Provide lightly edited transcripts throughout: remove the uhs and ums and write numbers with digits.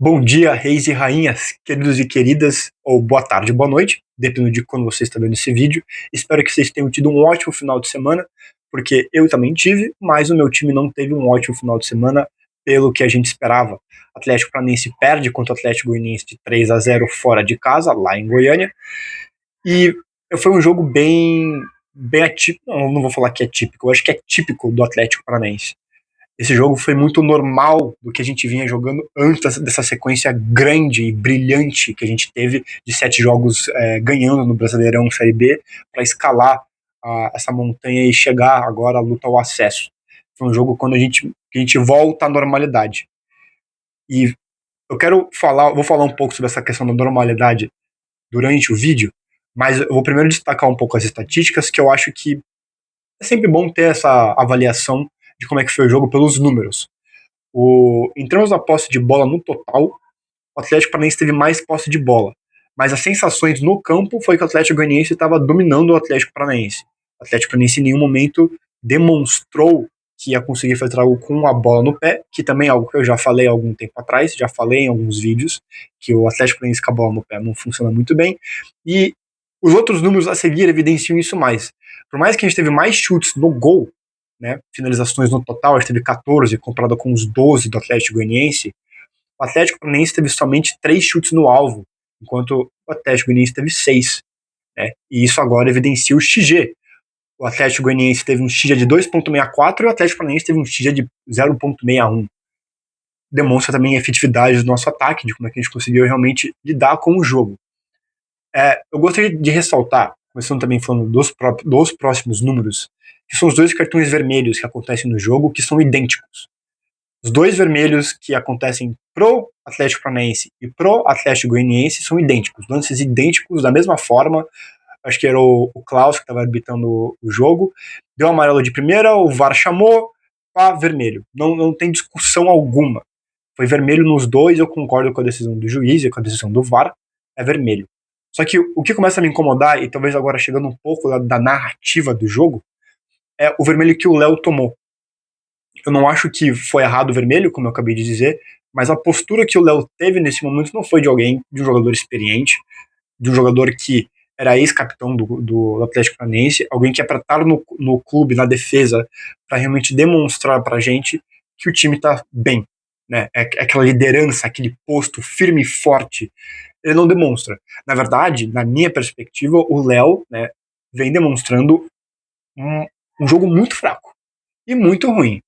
Bom dia, reis e rainhas, queridos e queridas, ou boa tarde, boa noite, dependendo de quando você está vendo esse vídeo. Espero que vocês tenham tido um ótimo final de semana, porque eu também tive, mas o meu time não teve um ótimo final de semana, pelo que a gente esperava. O Atlético Paranaense perde contra o Atlético Goianiense de 3-0 fora de casa, lá em Goiânia, e foi um jogo bem atípico, não vou falar que é típico, eu acho que é típico do Atlético Paranaense. Esse jogo foi muito normal do que a gente vinha jogando antes dessa sequência grande e brilhante que a gente teve de 7 jogos ganhando no Brasileirão Série B para escalar essa montanha e chegar agora à luta ao acesso. Foi um jogo quando a gente volta à normalidade. E vou falar um pouco sobre essa questão da normalidade durante o vídeo, mas eu vou primeiro destacar um pouco as estatísticas, que eu acho que é sempre bom ter essa avaliação de como é que foi o jogo pelos números. Em termos da posse de bola no total, o Atlético Paranaense teve mais posse de bola. Mas as sensações no campo foi que o Atlético Goianiense estava dominando o Atlético Paranaense. O Atlético Paranaense em nenhum momento demonstrou que ia conseguir fazer algo com a bola no pé, que também é algo que eu já falei há algum tempo atrás, já falei em alguns vídeos, que o Atlético Paranaense com a bola no pé não funciona muito bem. E os outros números a seguir evidenciam isso mais. Por mais que a gente teve mais chutes no gol, né, finalizações no total, a gente teve 14, comparado com os 12 do Atlético Goianiense, o Atlético Paranaense teve somente 3 chutes no alvo, enquanto o Atlético Goianiense teve 6. Né, e isso agora evidencia o XG. O Atlético Goianiense teve um XG de 2,64 e o Atlético Paranaense teve um XG de 0,61. Demonstra também a efetividade do nosso ataque, de como é que a gente conseguiu realmente lidar com o jogo. Eu gostaria de ressaltar, começando também falando dos próximos números, que são os 2 cartões vermelhos que acontecem no jogo, que são idênticos. Os 2 vermelhos que acontecem pro Atlético Paranaense e pro Atlético Goianiense são idênticos, lances idênticos, da mesma forma. Acho que era o Klaus que estava arbitrando o jogo, deu amarelo de primeira, o VAR chamou, pá, vermelho. Não tem discussão alguma. Foi vermelho nos dois, eu concordo com a decisão do juiz e com a decisão do VAR, é vermelho. Só que o que começa a me incomodar, e talvez agora chegando um pouco da narrativa do jogo, é o vermelho que o Léo tomou. Eu não acho que foi errado o vermelho, como eu acabei de dizer, mas a postura que o Léo teve nesse momento não foi de um jogador experiente, de um jogador que era ex-capitão do Atlético Paranaense, alguém que é para estar no clube, na defesa, para realmente demonstrar para a gente que o time está bem. Né? É aquela liderança, aquele posto firme e forte. Ele não demonstra. Na verdade, na minha perspectiva, o Léo, né, vem demonstrando um jogo muito fraco e muito ruim.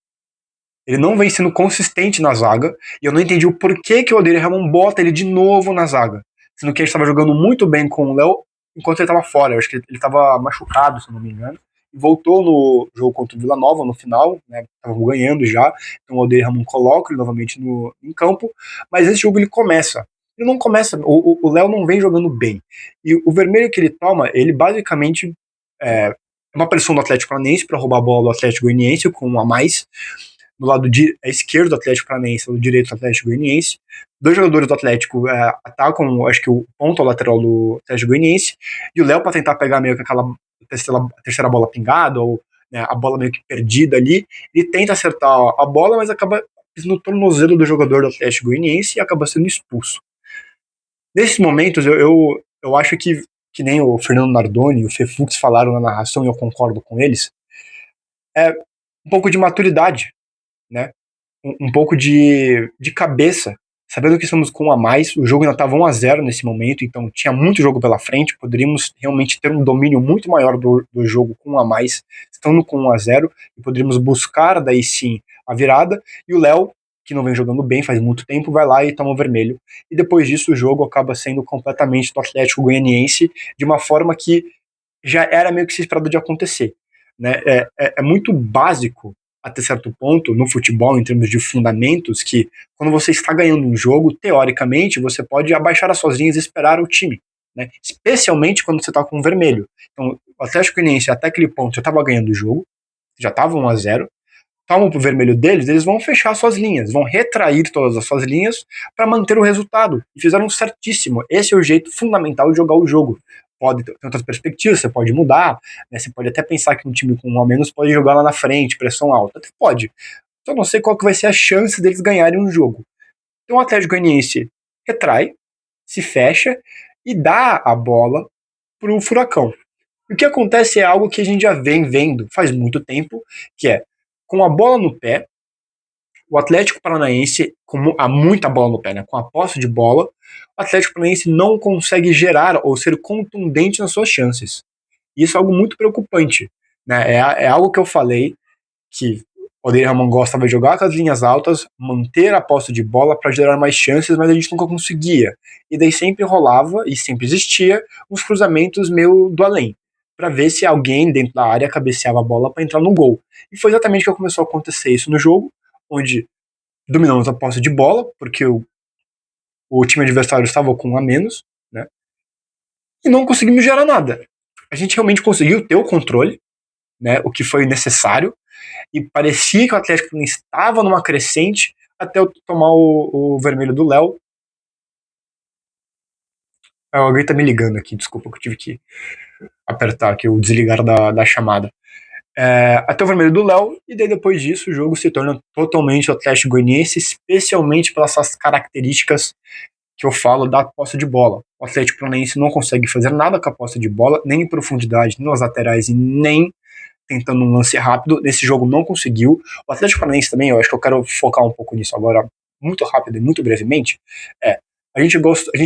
Ele não vem sendo consistente na zaga, e eu não entendi o porquê que o Odair Helman bota ele de novo na zaga, sendo que a gente estava jogando muito bem com o Léo enquanto ele estava fora. Eu acho que ele estava machucado, se não me engano, e voltou no jogo contra o Vila Nova no final, né, estava ganhando já, então o Odair Helman coloca ele novamente em campo, mas esse jogo ele começa. Ele não começa, o Léo não vem jogando bem, e o vermelho que ele toma, ele basicamente é uma pressão do Atlético Paranaense para roubar a bola do Atlético Goianiense com um a mais, do lado esquerdo do Atlético Paranaense, do direito do Atlético Goianiense. 2 jogadores do Atlético atacam, acho que o ponto lateral do Atlético Goianiense, e o Léo, para tentar pegar meio que aquela terceira bola pingada, ou né, a bola meio que perdida ali, ele tenta acertar a bola, mas acaba pisando no tornozelo do jogador do Atlético Goianiense e acaba sendo expulso. Nesses momentos, eu acho que nem o Fernando Nardoni e o Fefux falaram na narração, e eu concordo com eles, é um pouco de maturidade, né? Um pouco de cabeça, sabendo que estamos com um a mais, o jogo ainda estava 1-0 nesse momento, então tinha muito jogo pela frente, poderíamos realmente ter um domínio muito maior do jogo com um a mais, estando com 1-0, e poderíamos buscar daí sim a virada, e o Léo, que não vem jogando bem faz muito tempo, vai lá e toma o vermelho, e depois disso o jogo acaba sendo completamente do Atlético Goianiense, de uma forma que já era meio que se esperado de acontecer. Né? É muito básico, até certo ponto, no futebol, em termos de fundamentos, que quando você está ganhando um jogo, teoricamente, você pode abaixar as suas linhas e esperar o time. Né? Especialmente quando você está com um vermelho. Então, o Atlético Goianiense, até aquele ponto, já estava ganhando o jogo, já estava 1-0, toma o vermelho deles, eles vão fechar suas linhas, vão retrair todas as suas linhas para manter o resultado. E fizeram certíssimo. Esse é o jeito fundamental de jogar o jogo. Pode ter outras perspectivas, você pode mudar, né? Você pode até pensar que um time com um a menos pode jogar lá na frente, pressão alta. Até pode. Só não sei qual que vai ser a chance deles ganharem um jogo. Então o Atlético Goianiense retrai, se fecha e dá a bola pro Furacão. O que acontece é algo que a gente já vem vendo faz muito tempo, que é, com a bola no pé, o Atlético Paranaense, com muita bola no pé, né, com a posse de bola, o Atlético Paranaense não consegue gerar ou ser contundente nas suas chances. Isso é algo muito preocupante. Né? É algo que eu falei, que o Odair Hellmann gosta de jogar com as linhas altas, manter a posse de bola para gerar mais chances, mas a gente nunca conseguia. E daí sempre rolava, e sempre existia, uns cruzamentos meio do além, para ver se alguém dentro da área cabeceava a bola para entrar no gol. E foi exatamente o que começou a acontecer isso no jogo, onde dominamos a posse de bola, porque o time adversário estava com um a menos, né? E não conseguimos gerar nada. A gente realmente conseguiu ter o controle, né? O que foi necessário, e parecia que o Atlético estava numa crescente até eu tomar o vermelho do Léo. Alguém tá me ligando aqui, desculpa que eu tive que apertar aqui o desligar da chamada. Até o vermelho do Léo, e daí depois disso o jogo se torna totalmente o Atlético Goianiense, especialmente pelas suas características que eu falo da posse de bola. O Atlético Paranaense não consegue fazer nada com a posse de bola, nem em profundidade, nem nas laterais e nem tentando um lance rápido. Nesse jogo não conseguiu. O Atlético Paranaense também, eu acho que eu quero focar um pouco nisso agora, muito rápido e muito brevemente. A gente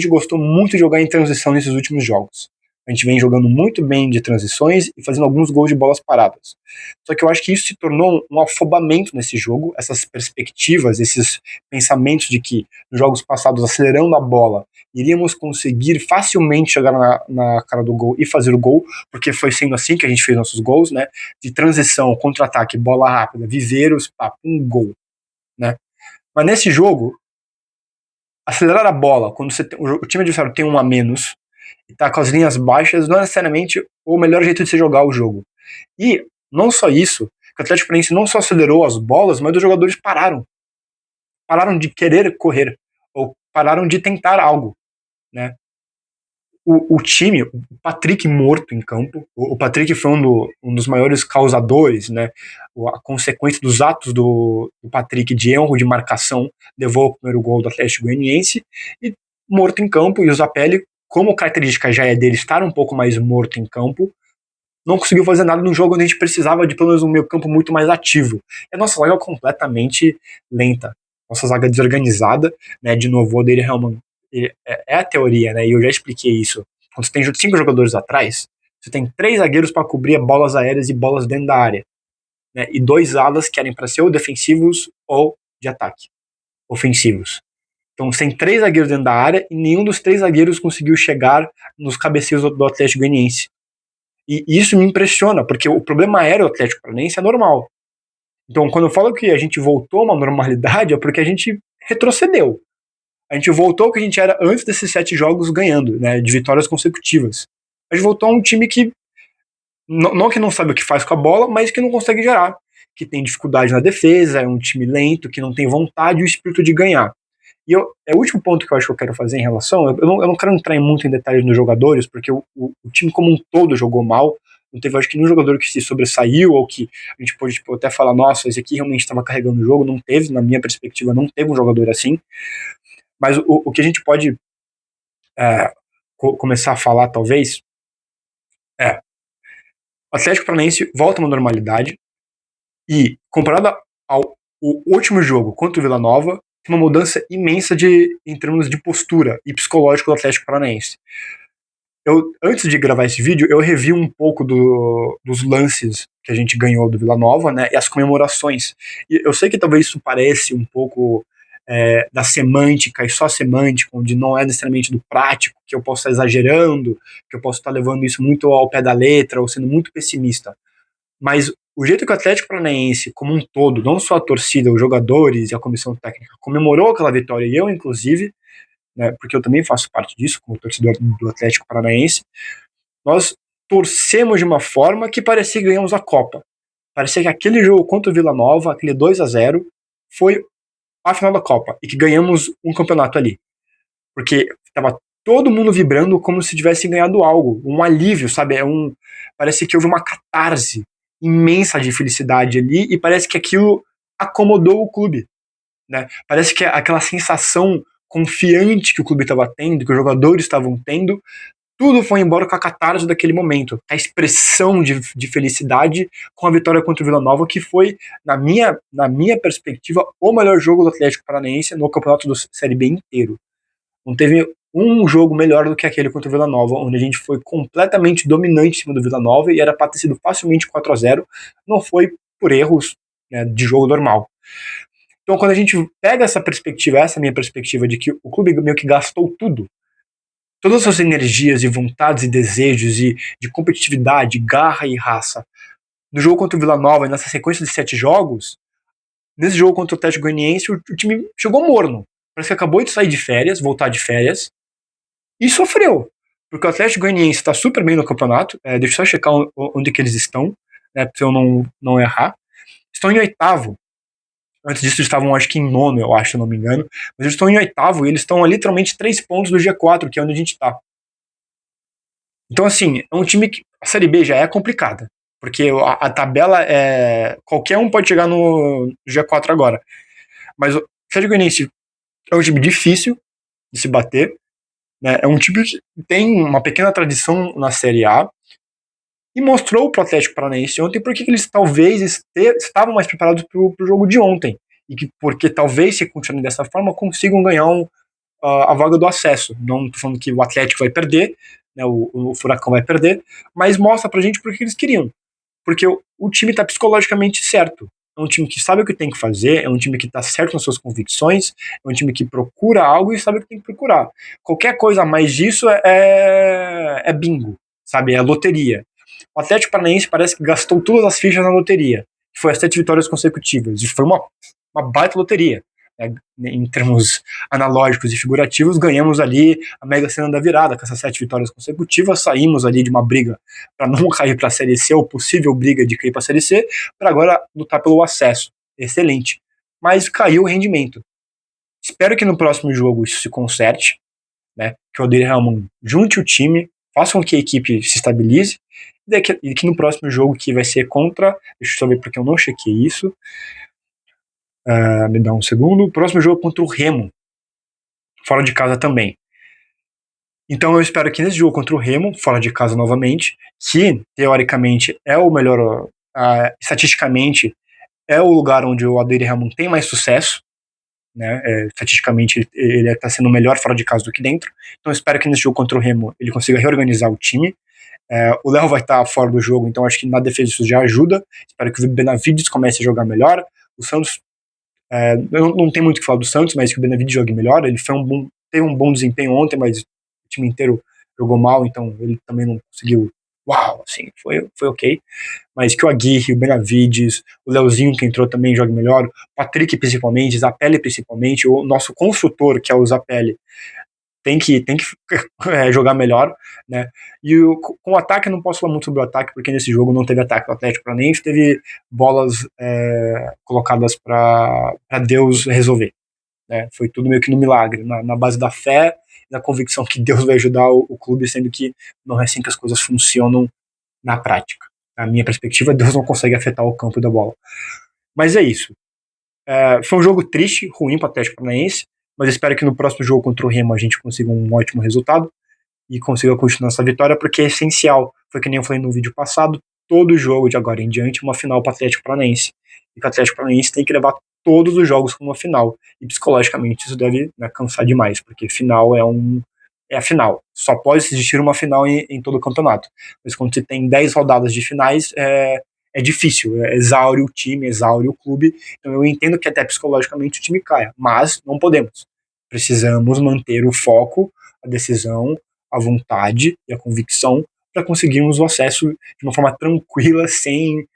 gostou muito de jogar em transição nesses últimos jogos. A gente vem jogando muito bem de transições e fazendo alguns gols de bolas paradas. Só que eu acho que isso se tornou um afobamento nesse jogo, essas perspectivas, esses pensamentos de que nos jogos passados, acelerando a bola, iríamos conseguir facilmente chegar na cara do gol e fazer o gol, porque foi sendo assim que a gente fez nossos gols, né? De transição, contra-ataque, bola rápida, viveiros, um gol, né? Mas nesse jogo, acelerar a bola quando o time adversário tem um a menos e tá com as linhas baixas não é necessariamente o melhor jeito de se jogar o jogo. E não só isso, o Atlético Paranaense não só acelerou as bolas, mas os jogadores pararam. Pararam de querer correr, ou pararam de tentar algo, né? O time, o Patrick morto em campo, o Patrick foi um dos maiores causadores, né? A consequência dos atos do Patrick de erro de marcação levou ao primeiro gol do Atlético Goianiense, e morto em campo, e o Zapelli, como característica já é dele estar um pouco mais morto em campo, não conseguiu fazer nada no jogo onde a gente precisava de pelo menos um meio campo muito mais ativo. E a nossa zaga é completamente lenta, nossa zaga desorganizada, né? De novo, o Odair Hellmann é a teoria, né? E eu já expliquei isso. Quando você tem 5 jogadores atrás, você tem 3 zagueiros para cobrir bolas aéreas e bolas dentro da área, né? E 2 alas que querem para ser ou defensivos ou de ataque, ofensivos. Então você tem 3 zagueiros dentro da área e nenhum dos 3 zagueiros conseguiu chegar nos cabeceiros do Atlético Goianiense. E isso me impressiona, porque o problema aéreo do Atlético Paranaense é normal. Então, quando eu falo que a gente voltou a uma normalidade, é porque a gente retrocedeu. A gente voltou ao que a gente era antes desses 7 jogos ganhando, né, de vitórias consecutivas. A gente voltou a um time que não que não sabe o que faz com a bola, mas que não consegue gerar, que tem dificuldade na defesa, é um time lento, que não tem vontade e o espírito de ganhar. E é o último ponto que eu acho que eu quero fazer em relação. Eu não quero entrar muito em detalhes nos jogadores, porque o time como um todo jogou mal. Não teve, acho que, nenhum jogador que se sobressaiu, ou que a gente pode até falar, nossa, esse aqui realmente estava carregando o jogo. Não teve, na minha perspectiva, não teve um jogador assim. Mas o que a gente pode começar a falar, talvez, é: o Atlético Paranaense volta a uma normalidade, e, comparado ao último jogo contra o Vila Nova, tem uma mudança imensa em termos de postura e psicológico do Atlético Paranaense. Antes de gravar esse vídeo, eu revi um pouco dos lances que a gente ganhou do Vila Nova, né, e as comemorações. E eu sei que talvez isso pareça um pouco da semântica, e só semântica, onde não é necessariamente do prático, que eu posso estar exagerando, que eu posso estar levando isso muito ao pé da letra, ou sendo muito pessimista. Mas o jeito que o Atlético Paranaense, como um todo, não só a torcida, os jogadores e a comissão técnica, comemorou aquela vitória, e eu, inclusive, né, porque eu também faço parte disso, como torcedor do Atlético Paranaense, nós torcemos de uma forma que parecia que ganhamos a Copa. Parecia que aquele jogo contra o Vila Nova, aquele 2-0, foi a final da Copa, e que ganhamos um campeonato ali. Porque estava todo mundo vibrando como se tivesse ganhado algo, um alívio, sabe? Parece que houve uma catarse imensa de felicidade ali, e parece que aquilo acomodou o clube. né? Parece que aquela sensação confiante que o clube estava tendo, que os jogadores estavam tendo, tudo foi embora com a catarse daquele momento. A expressão de felicidade com a vitória contra o Vila Nova, que foi, na minha perspectiva, o melhor jogo do Atlético Paranaense no campeonato do Série B inteiro. Não teve um jogo melhor do que aquele contra o Vila Nova, onde a gente foi completamente dominante em cima do Vila Nova e era para ter sido facilmente 4-0. Não foi por erros, né, de jogo normal. Então, quando a gente pega essa perspectiva, essa minha perspectiva de que o clube meio que gastou tudo, todas as suas energias e vontades e desejos e de competitividade, garra e raça, no jogo contra o Vila Nova, nessa sequência de 7 jogos, nesse jogo contra o Atlético Goianiense, o time chegou morno. Parece que acabou de sair de férias, voltar de férias, e sofreu. Porque o Atlético Goianiense está super bem no campeonato, deixa eu só checar onde que eles estão, né, pra eu não errar. Estão em 8º. Antes disso eles estavam, acho que em 9º, eu acho, se eu não me engano. Mas eles estão em 8º e eles estão a literalmente 3 pontos do G4, que é onde a gente está. Então, assim, é um time que a Série B já é complicada. Porque a tabela é. Qualquer um pode chegar no G4 agora. Mas o Atlético Goianiense é um time difícil de se bater, né? É um time que tem uma pequena tradição na Série A e mostrou para o Atlético Paranaense ontem porque eles talvez estavam mais preparados para o jogo de ontem. E que porque talvez, se continuarem dessa forma, consigam ganhar a vaga do acesso. Não estou falando que o Atlético vai perder, né, o Furacão vai perder, mas mostra pra gente porque eles queriam. Porque o time está psicologicamente certo. É um time que sabe o que tem que fazer, é um time que está certo nas suas convicções, é um time que procura algo e sabe o que tem que procurar. Qualquer coisa a mais disso é bingo, sabe? É loteria. O Atlético Paranaense parece que gastou todas as fichas na loteria, que foi as 7 vitórias consecutivas, e foi uma baita loteria. Em termos analógicos e figurativos, ganhamos ali a Mega Sena da virada, com essas 7 vitórias consecutivas, saímos ali de uma briga para não cair para a Série C, ou possível briga de cair para a Série C, para agora lutar pelo acesso. Excelente. Mas caiu o rendimento. Espero que no próximo jogo isso se conserte, né? Que o Odair Hellmann junte o time, faça com que a equipe se estabilize, e que no próximo jogo, que vai ser contra, deixa eu só ver porque eu não chequei isso, me dá um segundo. O próximo jogo é contra o Remo, fora de casa também. Então eu espero que nesse jogo contra o Remo, fora de casa novamente, que teoricamente é o melhor, estatisticamente é o lugar onde o Odair Hellmann tem mais sucesso, né? Estatisticamente ele está sendo melhor fora de casa do que dentro. Então eu espero que nesse jogo contra o Remo ele consiga reorganizar o time. O Léo vai estar fora do jogo, então acho que na defesa isso já ajuda. Espero que o Benavides comece a jogar melhor. O Santos, não tem muito o que falar do Santos, mas que o Benavides jogue melhor. Ele teve um bom desempenho ontem, mas o time inteiro jogou mal, então ele também não conseguiu. Uau, assim, foi ok. Mas que o Aguirre, o Benavides, o Leozinho que entrou também jogue melhor, o Patrick principalmente, Zapelli principalmente, o nosso construtor, que é o Zapelli, tem que jogar melhor, né? E com o ataque, eu não posso falar muito sobre o ataque, porque nesse jogo não teve ataque do Atlético Paranaense, teve bolas colocadas para Deus resolver, né? Foi tudo meio que no milagre, na base da fé, na convicção que Deus vai ajudar o clube, sendo que não é assim que as coisas funcionam na prática. Na minha perspectiva, Deus não consegue afetar o campo da bola. Mas é isso. Foi um jogo triste, ruim para o Atlético Paranaense, mas espero que no próximo jogo contra o Remo a gente consiga um ótimo resultado e consiga continuar essa vitória, porque é essencial. Foi que nem eu falei no vídeo passado, todo jogo de agora em diante é uma final para o Atlético Paranaense. E que o Atlético Paranaense tem que levar todos os jogos como uma final. E psicologicamente isso deve, né, cansar demais, porque final é a final. Só pode existir uma final em todo o campeonato. Mas quando você tem 10 rodadas de finais, é difícil, exaure o time, exaure o clube. Então eu entendo que até psicologicamente o time caia, mas não podemos. Precisamos manter o foco, a decisão, a vontade e a convicção para conseguirmos o acesso de uma forma tranquila, sem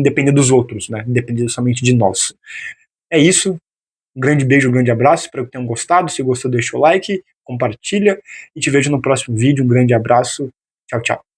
depender dos outros, né? Depender somente de nós. É isso. Um grande beijo, um grande abraço. Espero que tenham gostado. Se gostou, deixa o like, compartilha e te vejo no próximo vídeo. Um grande abraço. Tchau, tchau.